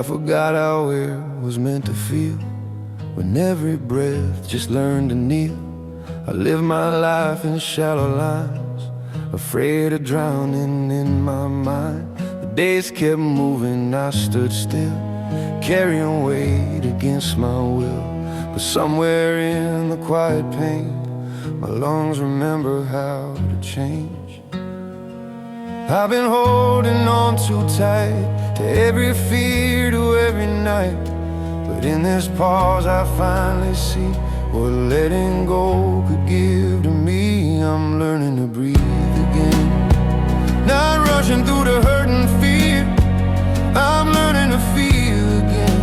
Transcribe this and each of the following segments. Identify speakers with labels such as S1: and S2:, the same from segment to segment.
S1: forgot how it was meant to feel, when every breath just learned to kneel. I lived my life in shallow lines, afraid of drowning in my mind. The days kept moving, I stood still, carrying weight against my will. But somewhere in the quiet pain, my lungs remember how to change. I've been holding on too tight to every fear, to every night. But in this pause I finally see what letting go could give to me. I'm learning to breathe again, not rushing through the hurt and fear. I'm learning to feel again,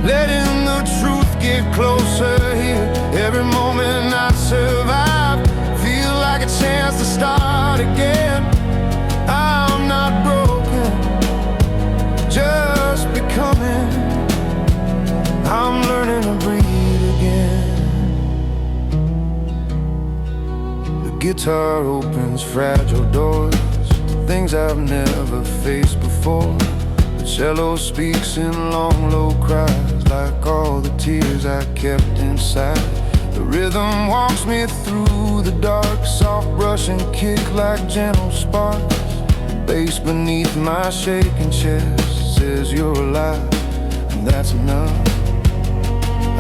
S1: letting the truth get closer here. Every moment I survive feels like a chance to start again. I'm not broken, just becoming. I'm learning to breathe again. The guitar opens fragile doors, things I've never faced before. The cello speaks in long, low cries, like all the tears I kept inside. The rhythm walks me through the dark, soft brush and kick like gentle sparks. The bass beneath my shaking chest says you're alive, and that's enough.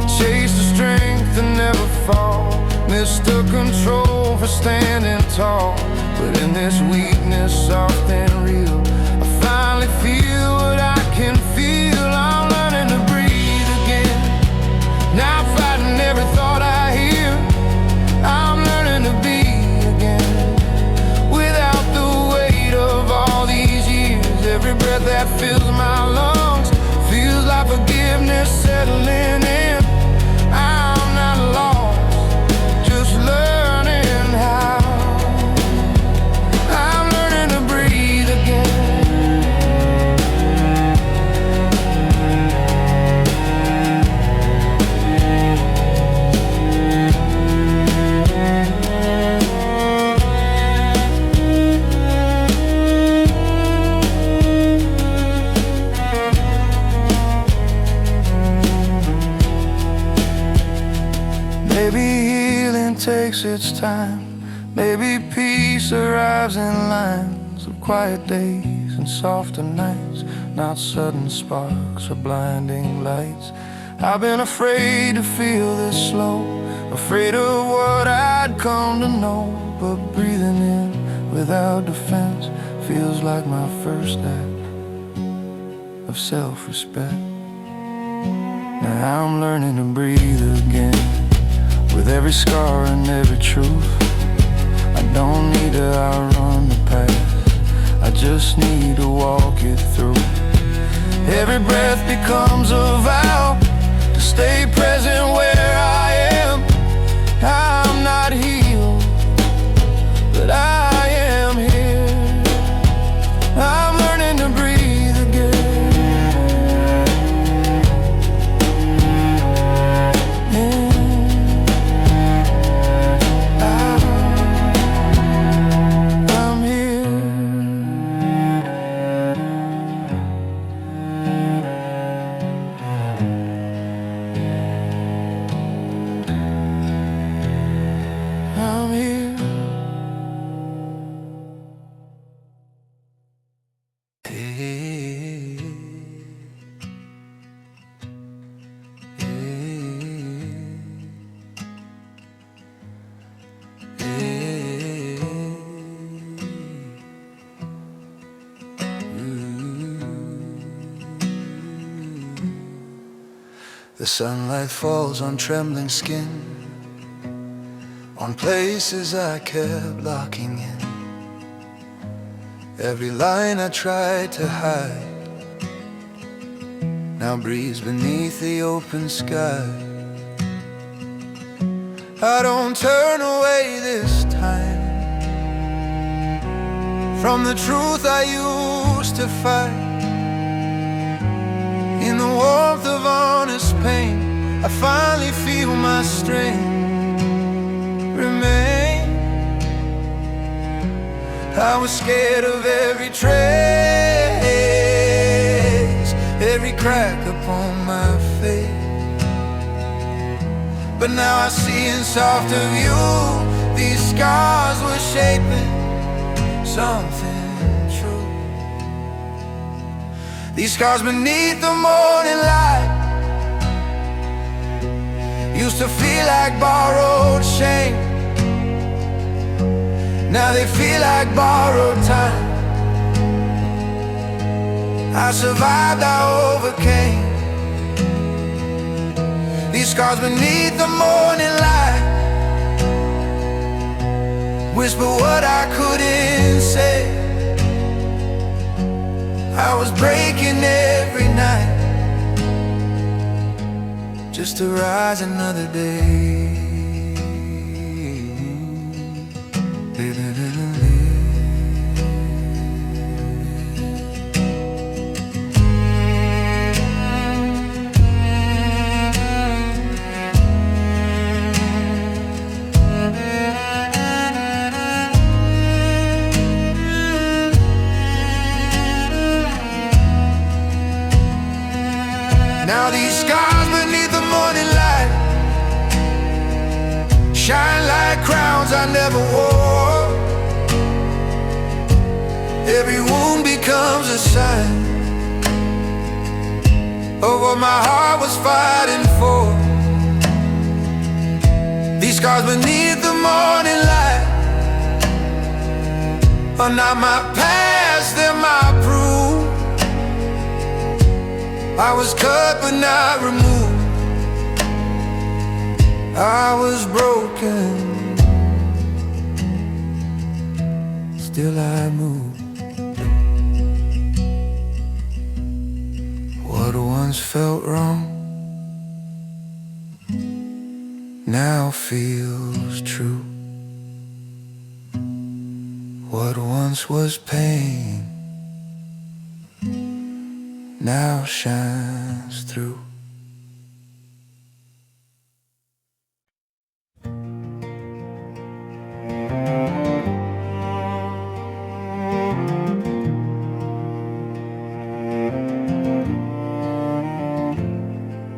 S1: I chase the strength and never fall, mistook control for standing tall. But in this weakness, soft and real, I finally feel what I can feel. I'm learning to breathe again, not fighting every thought I hear. I'm learning to be again, without the weight of all these years. Every breath that fills my lungs feels like forgiveness settling in. I'm not lost, just learning how. I'm learning to breathe again. Maybe healing takes its time, maybe peace arrives in lines of quiet days and softer nights, not sudden sparks or blinding lights. I've been afraid to feel this slow, afraid of what I'd come to know. But breathing in without defense feels like my first act of self-respect. Now I'm learning to breathe again, with every scar and every truth. I don't need to outrun the past, I just need to walk it through. Every breath becomes a vow to stay present where I am. I'm not healed, but I am here. I'm learning to breathe again. I'm here. I'm here. The sunlight falls on trembling skin, on places I kept locking in. Every line I tried to hide now breathes beneath the open sky. I don't turn away this time from the truth I used to fight. In the warmth of honest pain, I finally feel my strength remain. I was scared of every trace, every cry crack upon my face. But now I see in softer view, these scars were shaping something true. These scars beneath the morning light used to feel like borrowed shame. Now they feel like borrowed time. I survived, I overcame. These scars beneath the morning light whisper what I couldn't say. I was breaking every night just to rise another day. Now these scars beneath the morning light shine like crowns I never wore. Every wound becomes a sign of what my heart was fighting for. These scars beneath the morning light are not my past, they're my proof. I was cut but not removed. I was broken, still I move. What once felt wrong now feels true. What once was pain now shines through.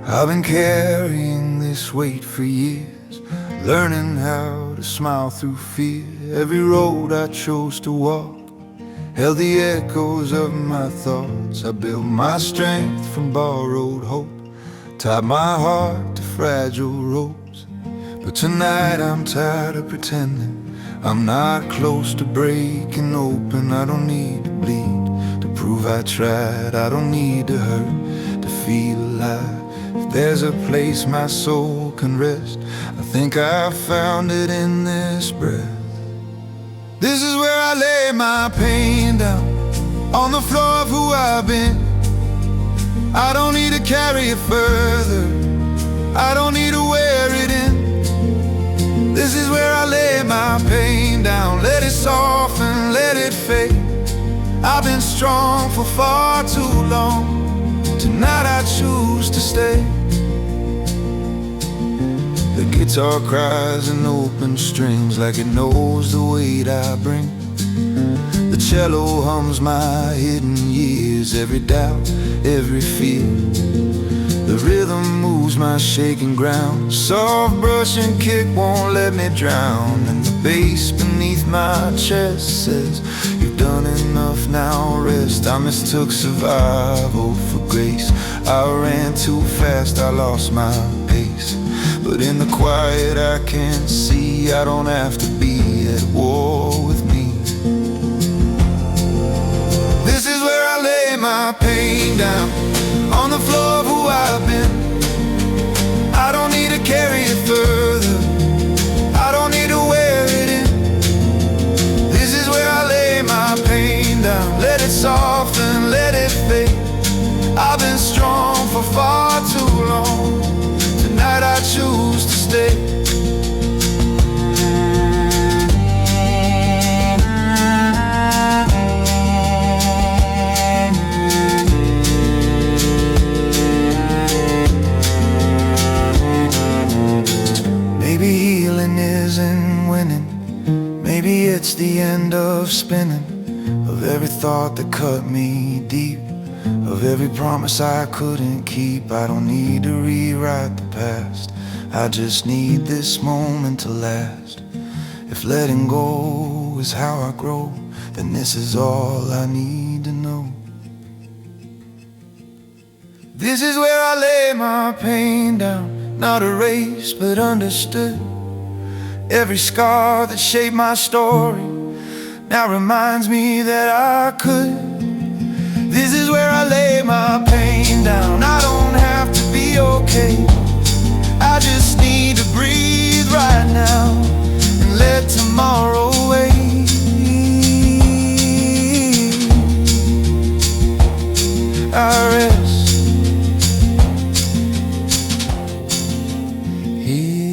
S1: I've been carrying this weight for years, learning how to smile through fear. Every road I chose to walk held the echoes of my thoughts. I built my strength from borrowed hope, tied my heart to fragile ropes. But tonight I'm tired of pretending I'm not close to breaking open. I don't need to bleed to prove I tried. I don't need to hurt to feel alive. If there's a place my soul can rest, I think I've found it in this breath. This is where I lay my pain down, on the floor of who I've been. I don't need to carry it further, I don't need to wear it in. This is where I lay my pain down, let it soften, let it fade. I've been strong for far too long, tonight I choose to stay. The guitar cries in open strings like it knows the weight I bring. The cello hums my hidden years, every doubt, every fear. The rhythm moves my shaking ground, soft brush and kick won't let me drown. And the bass beneath my chest says, you've done enough, now rest. I mistook survival for grace, I ran too fast, I lost my pace. But in the quiet I can't see, I don't have to be at war with me. This is where I lay my pain down, on the floor of who I've been. I don't need to carry it further, I don't need to wear it in. This is where I lay my pain down, let it soften, let it fade. I've been strong for far too long, tonight I choose to stay. Maybe healing isn't winning, maybe it's the end of spinning, of every thought that cut me deep. of every promise I couldn't keep. I don't need to rewrite the past, I just need this moment to last. If letting go is how I grow, then this is all I need to know. This is where I lay my pain down, not erased but understood. Every scar that shaped my story now reminds me that I could. This is where I lay my pain down. I don't have to be okay, I just need to breathe right now and let tomorrow wait. I rest here.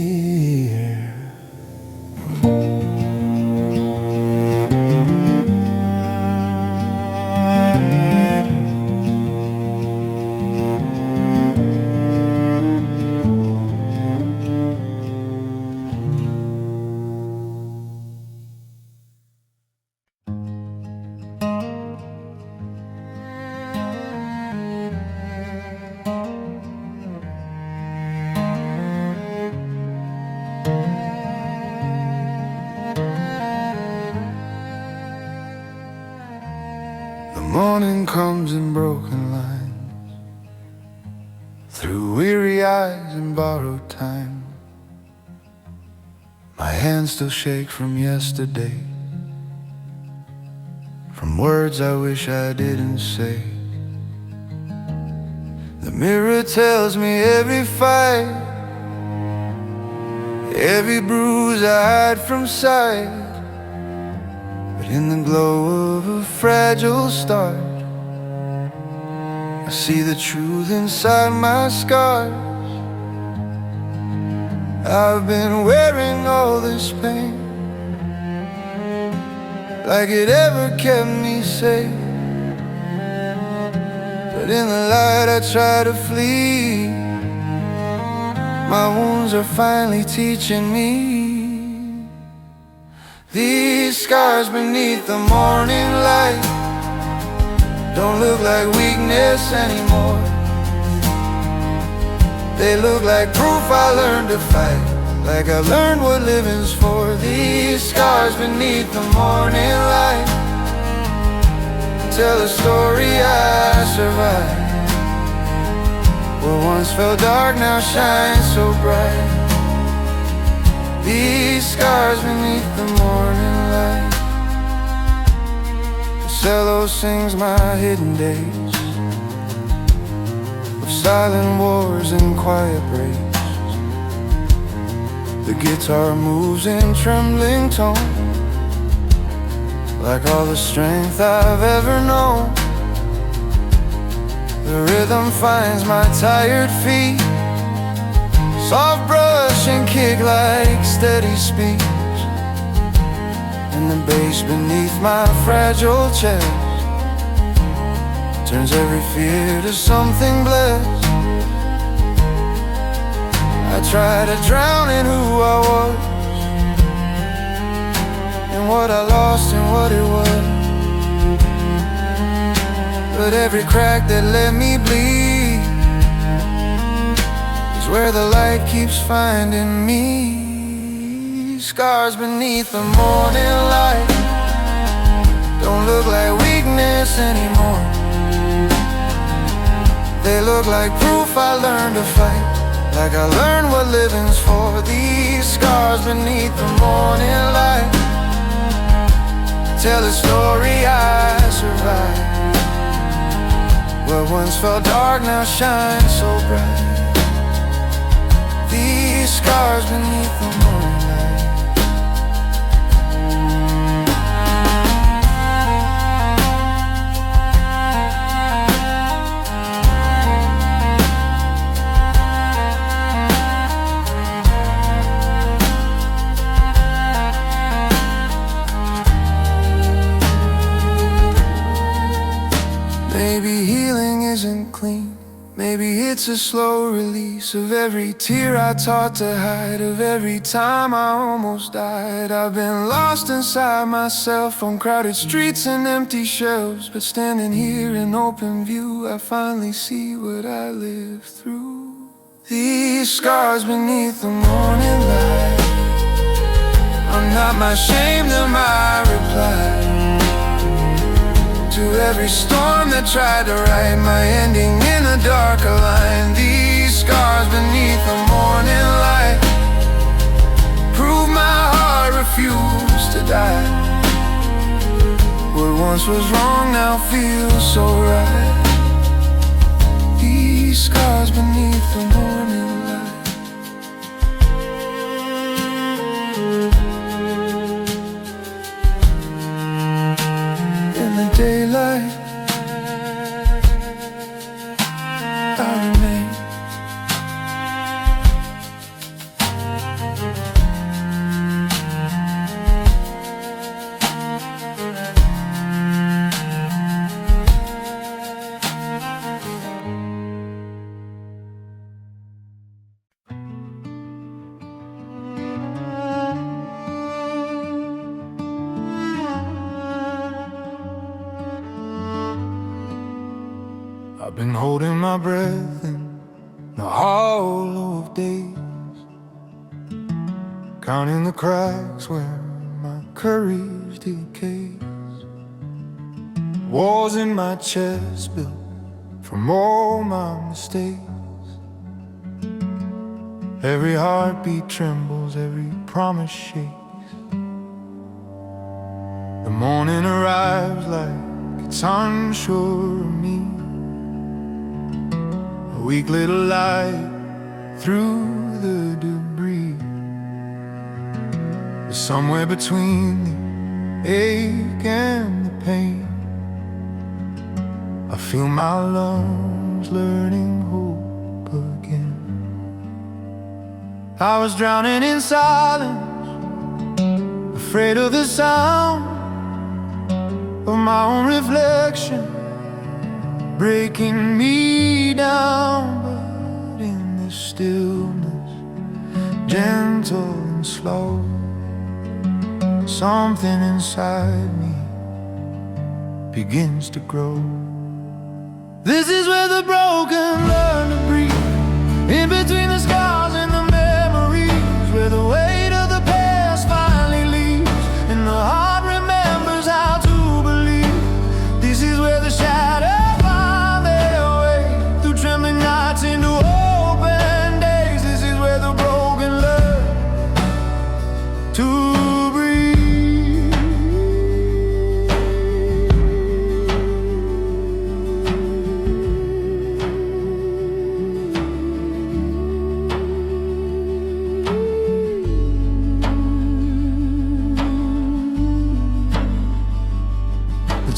S1: The morning comes in broken lines, through weary eyes and borrowed time. My hands still shake from yesterday, from words I wish I didn't say. The mirror tells me every fight, every bruise I hide from sight. But in the glow of a fragile start, I see the truth inside my scars. I've been wearing all this pain, like it ever kept me safe. But in the light I try to flee, my wounds are finally teaching me. These scars beneath the morning light don't look like weakness anymore. They look like proof I learned to fight, like I learned what living's for. These scars beneath the morning light tell a story I survived. What once felt dark now shines so bright. These scars beneath the morning light. The cello sings my hidden days of silent wars and quiet breaks. The guitar moves in trembling tone, like all the strength I've ever known. The rhythm finds my tired feet, soft brush and kick like steady speech. And the bass beneath my fragile chest turns every fear to something blessed. I try to drown in who I was, and what I lost and what it was. But every crack that let me bleed is where the light keeps finding me. Scars beneath the morning light don't look like weakness anymore. They look like proof I learned to fight, like I learned what living's for. These scars beneath the morning light tell a story I survived. What once felt dark now shines so bright. These scars beneath the morning light. Maybe healing isn't clean, Maybe it's a slow release of every tear I taught to hide, of every time I almost died. I've been lost inside myself on crowded streets and empty shelves, but standing here in open view, I finally see what I lived through. These scars beneath the morning light are not my shame, they're my reply to every storm that tried to write my ending in a darker line. These scars beneath the morning light prove my heart refused to die. What once was wrong now feels so right. These scars beneath the morning light. In the daylight I remain. I've been holding my breath in the hollow of days, counting the cracks where my courage decays. Walls in my chest built from all my mistakes. Every heartbeat trembles, every promise shakes. The morning arrives like it's unsure of me, a weak little light through the debris. But somewhere between the ache and the pain, I feel my lungs learning hope again. I was drowning in silence, afraid of the sound of my own reflection breaking me down. But in this stillness, gentle and slow, something inside me begins to grow. This is where the broken learn to breathe, in between the scars and the memories, where the weight of the past finally leaves and the heart remembers how to believe. This is where the shadows find their way through trembling nights into open days. This is where the broken learn to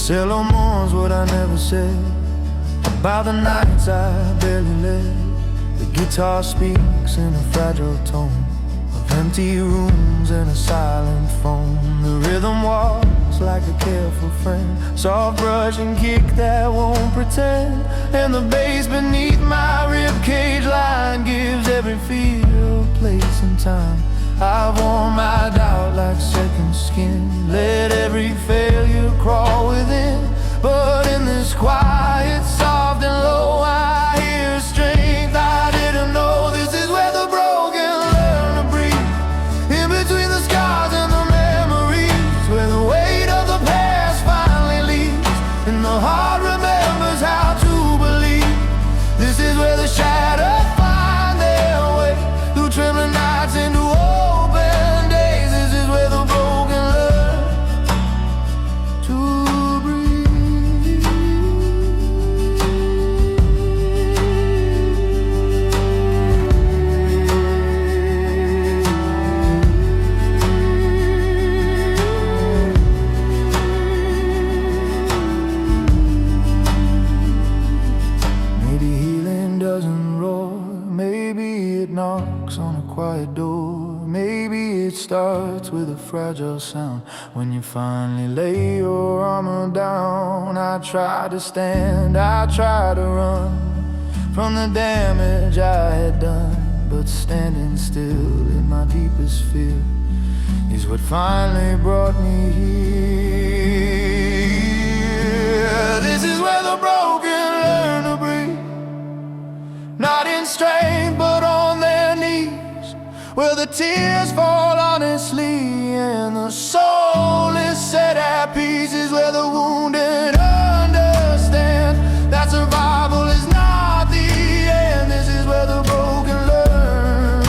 S1: Cello mourns what I never said about the nights I barely led. The guitar speaks in a fragile tone of empty rooms and a silent phone. The rhythm walks like a careful friend, soft brush and kick that won't pretend. And the bass beneath my ribcage line gives every feel place and time. I've worn my doubt like second skin, let every failure crawl within. But in this quiet, soft and low, I hear strength I didn't know. This is where the broken learn to breathe, in between the scars and the memories, where the weight of the past finally leaves and the heart remembers how to believe. This is where the shadows find their way through trembling nights into open days. This is where the broken learn to breathe. Maybe healing doesn't roar, maybe it knocks on a quiet door. Maybe it starts with a fragile sound when you finally lay your armor down. I try to stand, I try to run from the damage I had done. But standing still in my deepest fear is what finally brought me here. This is where the broken learn to breathe, not in strength but on their knees, where the tears fall honestly and the soul is set at peace. Is where the wounded understand that survival is not the end. This is where the broken learn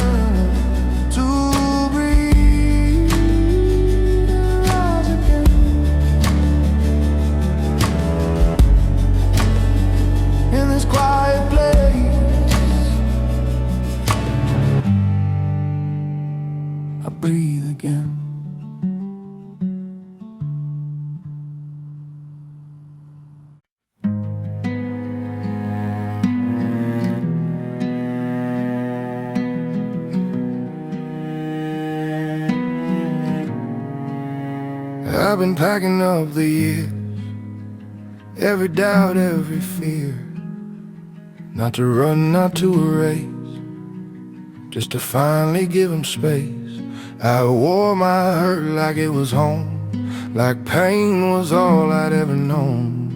S1: to breathe and rise again. In this quiet place, I breathe again. I've been packing up the years, every doubt, every fear, not to run, not to erase, just to finally give them space. I wore my hurt like it was home, like pain was all I'd ever known.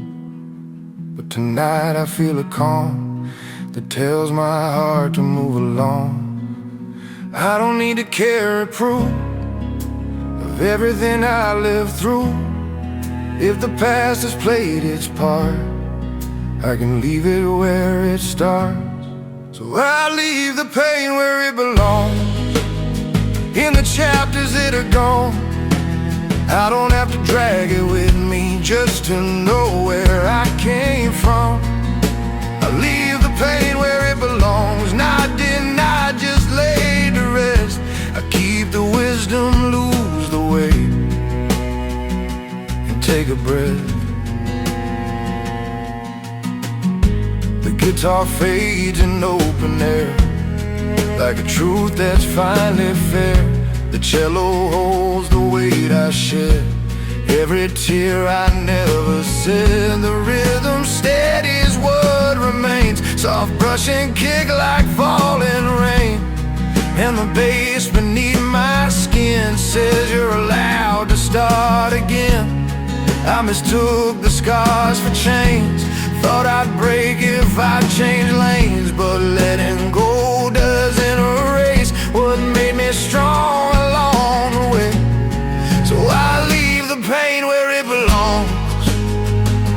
S1: But tonight I feel a calm that tells my heart to move along. I don't need to carry proof of everything I lived through. If the past has played its part, I can leave it where it starts. So I leave the pain where it belongs, in the chapters that are gone. I don't have to drag it with me just to know where I came from. I leave the pain where it belongs, not denied, just laid to rest. I keep the wisdom, lose the weight, and take a breath. The guitar fades in open air, like a truth that's finally fair. The cello holds the weight I shed, every tear I never said. The rhythm steady is what remains, soft brush and kick like falling rain. And the bass beneath my skin says you're allowed to start again. I mistook the scars for chains, thought I'd break if I changed lanes. But letting go doesn't erase what made me strong along the way. So I leave the pain where it belongs,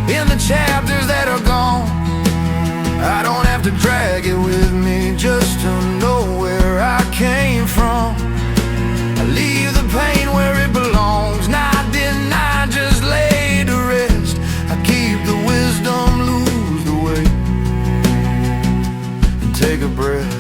S1: in the chapters that are gone. I don't have to drag it with me just to know where I came from. I leave the pain where it belongs, not denied, just laid to rest. I keep the wisdom, lose the weight, and take a breath.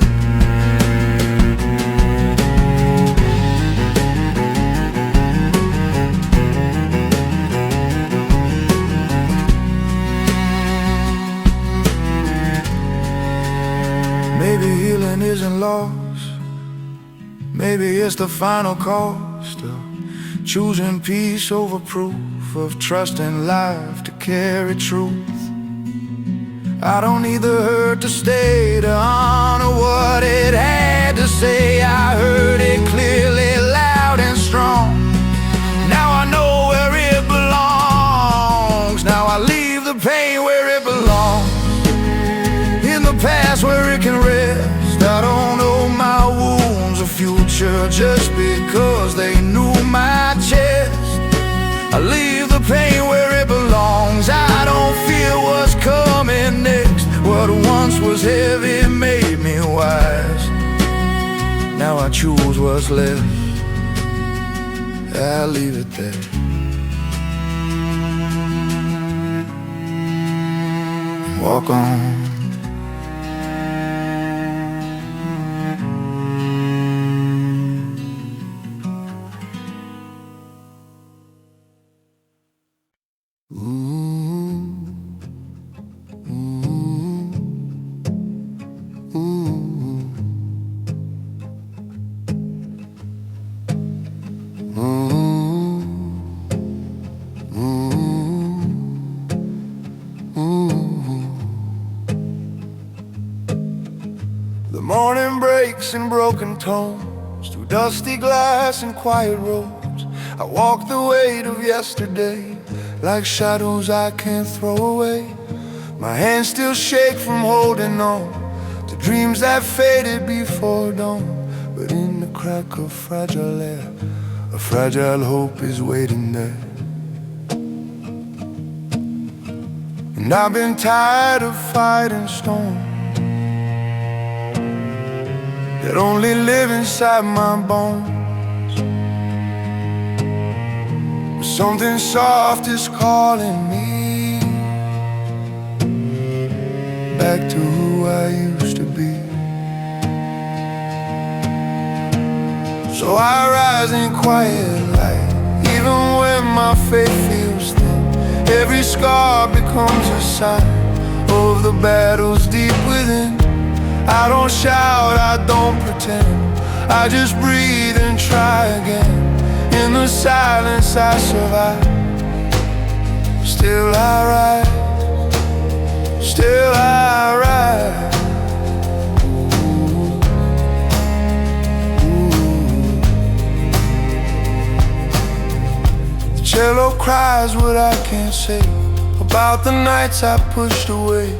S1: Maybe healing isn't lost, maybe it's the final cost of choosing peace over proof, of trusting life to carry truth. I don't need the hurt to stay to honor what it had to say. I heard it clearly, loud and strong. Now I know where it belongs. Now I leave the pain where it belongs, in the past where it can rest. I don't owe my wounds a future just because they knew my chest. I leave the pain where it belongs. I don't fear what's coming next. What once was heavy made me wise. Now I choose what's left, I leave it there. Walk on. breaks and broken tones, through dusty glass and quiet roads. I walk the weight of yesterday, like shadows I can't throw away. My hands still shake from holding on to dreams that faded before dawn. But in the crack of fragile air, a fragile hope is waiting there. And I've been tired of fighting storms that only live inside my bones. But something soft is calling me back to who I used to be. So I rise in quiet light, even when my faith feels thin. Every scar becomes a sign of the battles deep within. I don't shout, I don't pretend, I just breathe and try again. In the silence I survive, still I rise, still I rise. The cello cries what I can't say about the nights I pushed away.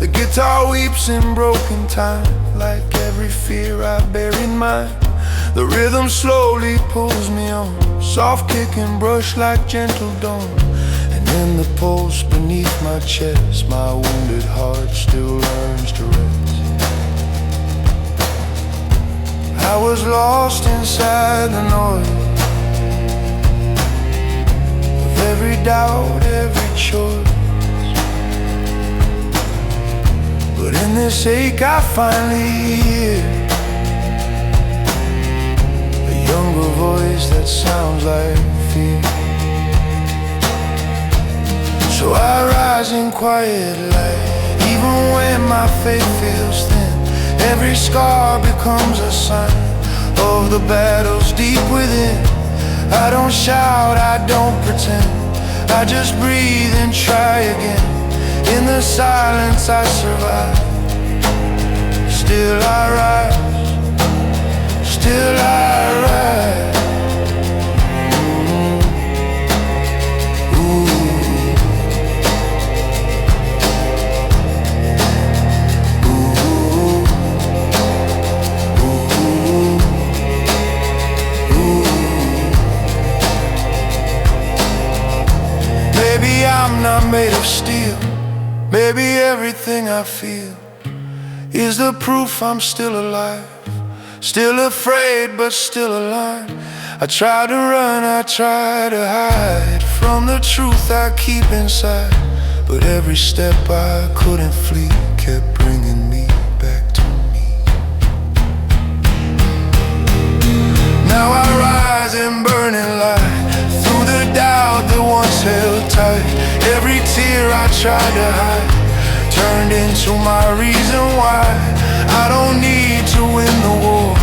S1: The guitar weeps in broken time, like every fear I bear in mind. The rhythm slowly pulls me on, soft kick and brush like gentle dawn. And in the pulse beneath my chest, my wounded heart still learns to rest. I was lost inside the noise of every doubt, every choice. But in this ache I finally hear a younger voice that sounds like fear. So I rise in quiet light, even when my faith feels thin. Every scar becomes a sign of the battles deep within. I don't shout, I don't pretend, I just breathe and try again. In the silence I survive, still I rise, still I rise. Maybe I'm not made of steel, maybe everything I feel is the proof I'm still alive. Still afraid, but still alive. I try to run, I try to hide from the truth I keep inside. But every step I couldn't flee kept bringing me back to me. Now I rise in burning light, through the doubt that once held tight. Every tear I tried to hide turned into my reason why. I don't need to win the war,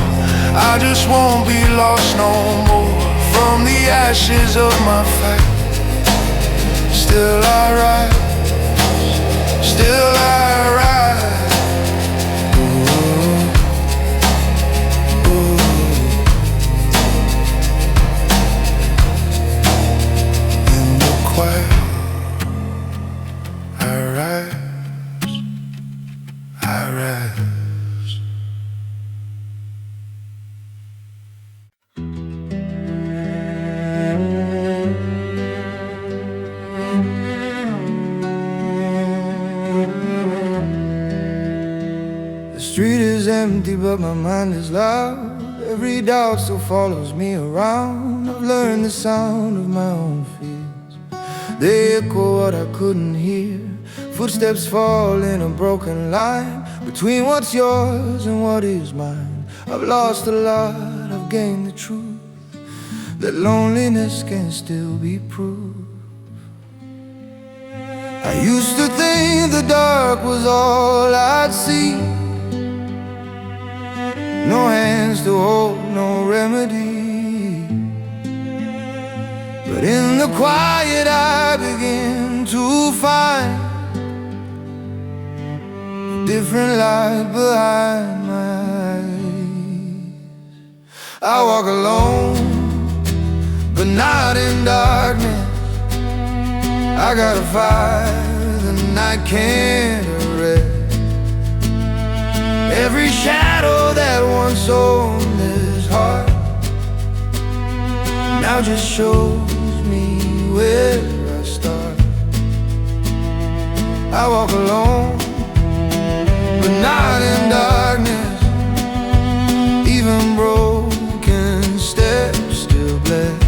S1: I just won't be lost no more. From the ashes of my fight, still I rise, still I rise. Ooh, ooh. In the quiet I rise, I rise. The street is empty but my mind is loud. Every doubt still follows me around. I've learned the sound of my own fears, they echo what I couldn't hear. Footsteps fall in a broken line between what's yours and what is mine. I've lost a lot, I've gained the truth, that loneliness can still be proof. I used to think the dark was all I'd see, no hands to hold, no remedy. But in the quiet I begin to find a different light behind my eyes. I walk alone, but not in darkness. I got a fire the night can't arrest. Every shadow that once owned this heart now just shows me where I start. I walk alone, but not in darkness. Even broken steps still bless.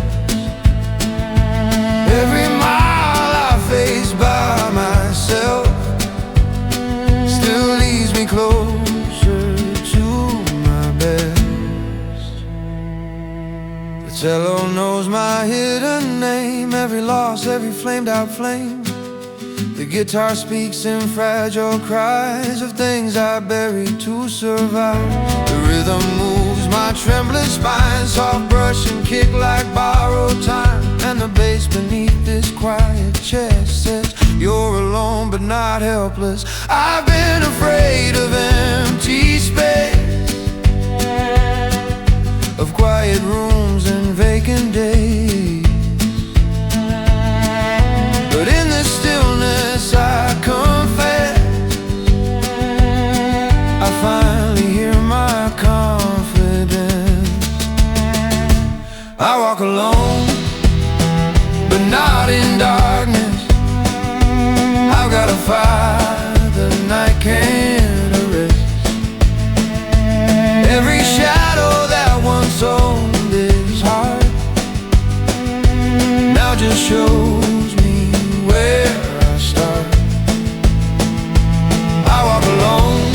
S1: Every mile I face by myself still leads me closer to my best. The cello knows my hidden name, every loss, every flamed out flame. The guitar speaks in fragile cries of things I buried to survive. The rhythm moves my trembling spine, soft brush and kick like borrowed time. And the bass beneath this quiet chest says, you're alone but not helpless. I've been afraid of empty space, of quiet rooms and vacant days. But in the stillness I confess, I finally hear my confidence. I walk alone, but not in darkness. I've got a fire the night can't arrest. Every shadow that once owned this heart now just shows me where I start. I walk alone,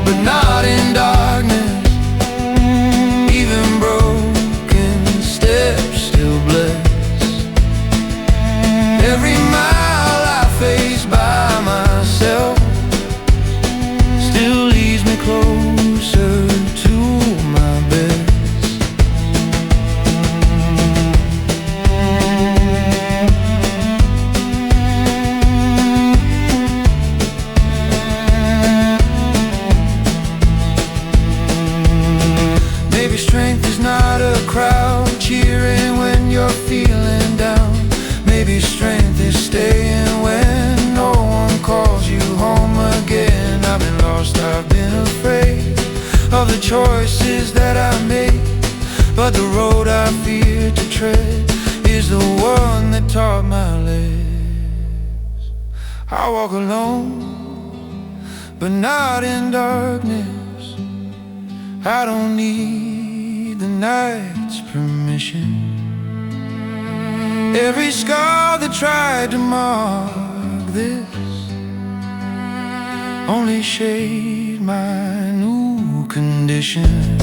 S1: but not in darkness. Even broken steps still bless. Every mile I face by myself still leads me closer to my best. Maybe strength is not a crowd cheering when you're feeling down. Maybe strength is staying when no one calls you home again. I've been lost, I've been afraid of the choices that I made, but the road I fear to tread is the one that taught my legs. I walk alone, but not in darkness. I don't need the night's permission. Every scar that tried to mark this only shade my new condition.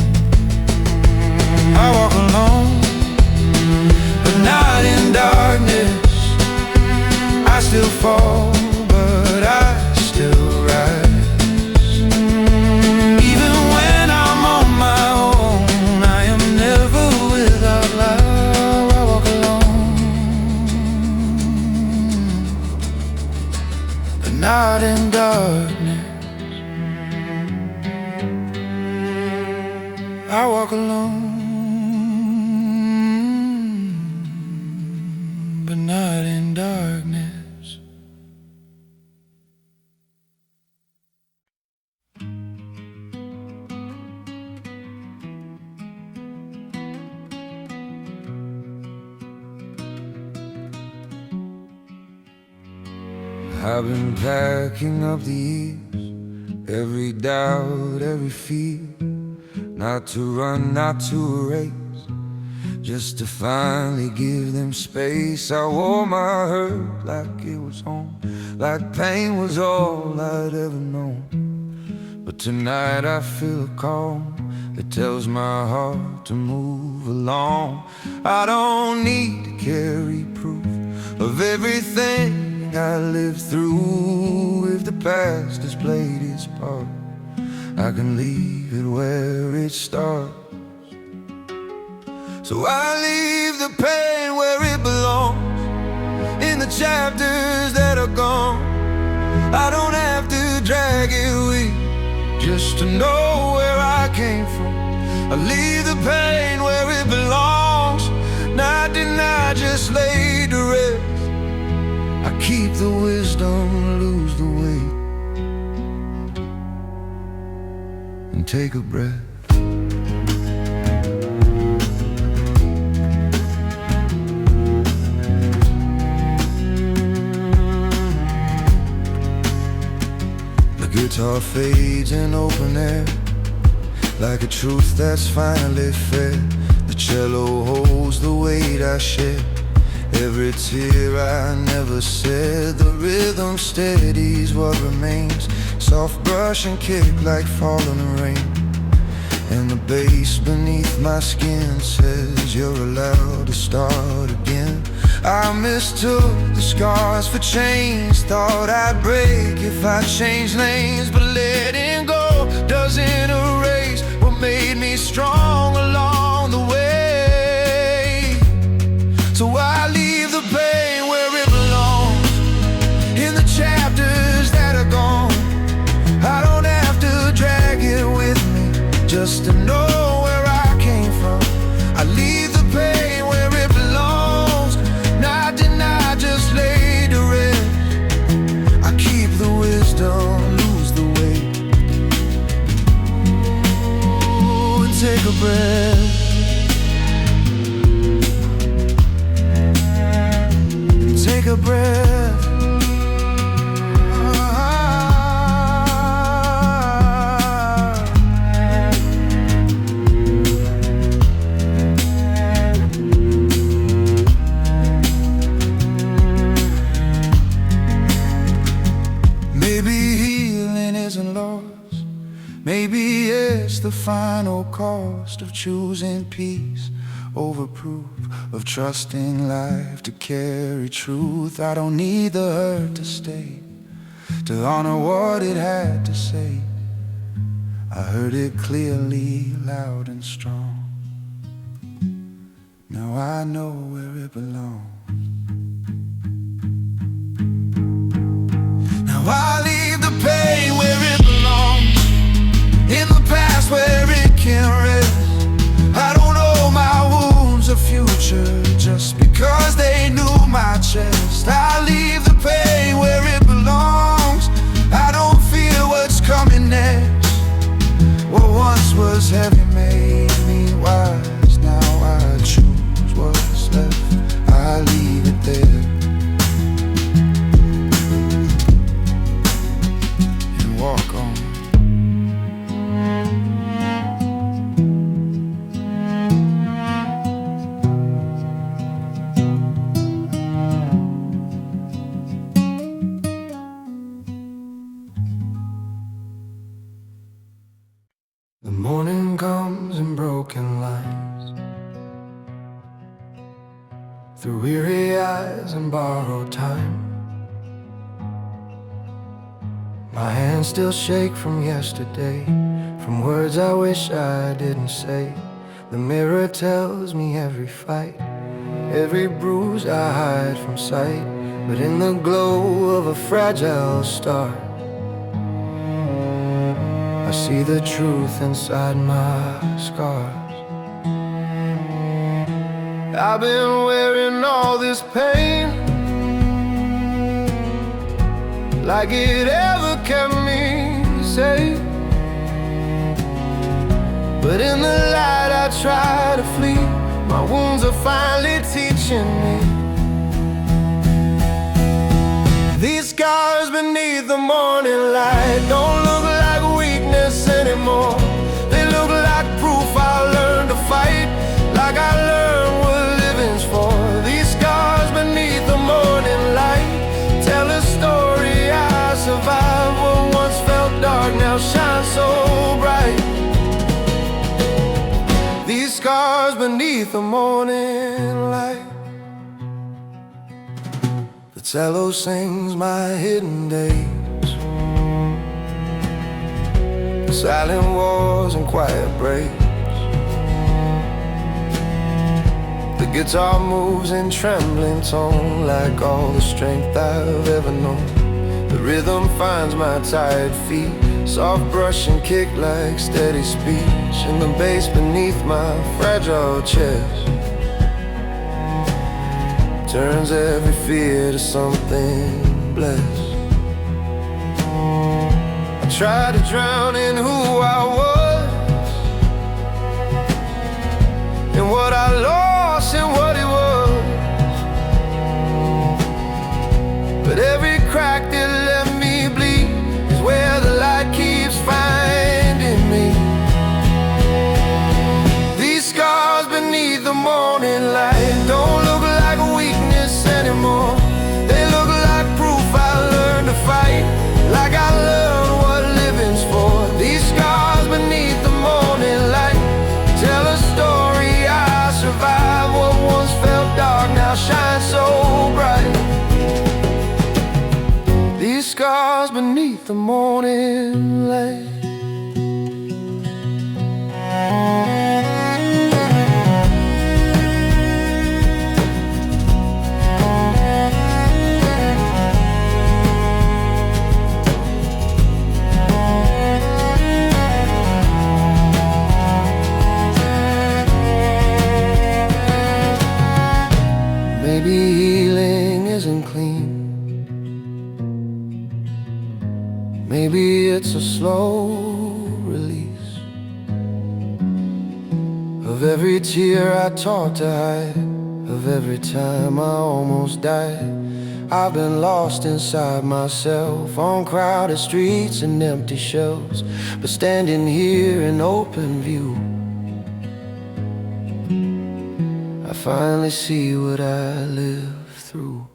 S1: I walk alone, but not in darkness. I still fall, but I still rise. Even when I'm on my own, I am never without love. I walk alone, but not in darkness. I walk alone, but not in darkness. I've been packing up the years, every doubt, every fear. Not to run, not to erase, just to finally give them space. I wore my hurt like it was home, like pain was all I'd ever known. But tonight I feel a call that tells my heart to move along. I don't need to carry proof of everything I lived through. If the past has played its part, I can leave it where it starts. So I leave the pain where it belongs, in the chapters that are gone. I don't have to drag it with, just to know where I came from. I leave the pain where it belongs, not deny, just lay to rest. I keep the wisdom, lose the weight, and take a breath. The guitar fades in open air, like a truth that's finally fed. The cello holds the weight I share, every tear I never said. The rhythm steadies what remains, soft brush and kick like falling rain. And the bass beneath my skin says you're allowed to start again. I mistook the scars for chains, thought I'd break if I changed lanes. But letting go doesn't erase what made me strong along the way. So I leave the pain where it belongs, in the chapters that are gone. I don't have to drag it with me, just to know where I came from. I leave the pain where it belongs, not deny, just lay to rest. I keep the wisdom, lose the weight, and take a breath. Take a breath. Maybe healing isn't lost, maybe it's the final cost of choosing peace over proof, of trusting life to carry truth. I don't need the hurt to stay, to honor what it had to say. I heard it clearly, loud and strong. Now I know where it belongs. Now I leave the pain where it belongs, in the past where it can rest. I don't owe my wounds a future just because they knew my chest. I leave the pain where it belongs, I don't fear what's coming next. What once was heavy made me wise, now I choose what's left. I leave it there and walk on. The morning comes in broken lines, through weary eyes and borrowed time. My hands still shake from yesterday, from words I wish I didn't say. The mirror tells me every fight, every bruise I hide from sight. But in the glow of a fragile star, I see the truth inside my scars. I've been wearing all this pain, like it ever kept me safe. But in the light I try to flee, my wounds are finally teaching me. These scars beneath the morning light don't look like weakness anymore. They look like proof I learned to fight, like I learned what living's for. These scars beneath the morning light tell a story I survived. What once felt dark now shines so bright. These scars beneath the morning light. The cello sings my hidden days, silent wars and quiet breaks. The guitar moves in trembling tone, like all the strength I've ever known. The rhythm finds my tired feet, soft brush and kick like steady speech, and the bass beneath my fragile chest turns every fear to something blessed. I tried to drown in who I was, and what I lost and what it was, but every crack that let me bleed is where the light keeps finding me. These scars beneath the morning light don't look like weakness anymore. They look like proof I learned to fight, like I learned what living's for. These scars beneath the morning light tell a story I survived. What once felt dark now shines so bright. These scars beneath the morning light. Maybe healing isn't clean. Maybe it's a slow release of every tear I taught to hide, of every time I almost died. I've been lost inside myself, on crowded streets and empty shelves, but standing here in open view, I finally see what I lived through.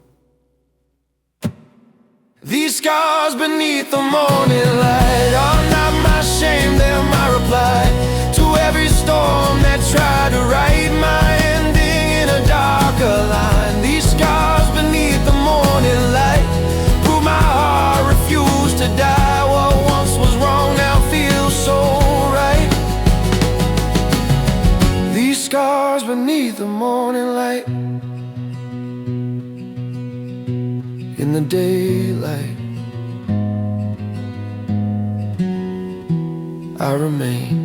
S1: These scars beneath the morning light are not my shame, they're my reply to every storm that tried to write my ending in a darker line. These scars beneath the morning light prove my heart refused to die. What once was wrong now feels so right. These scars beneath the morning light, in the daylight I remain.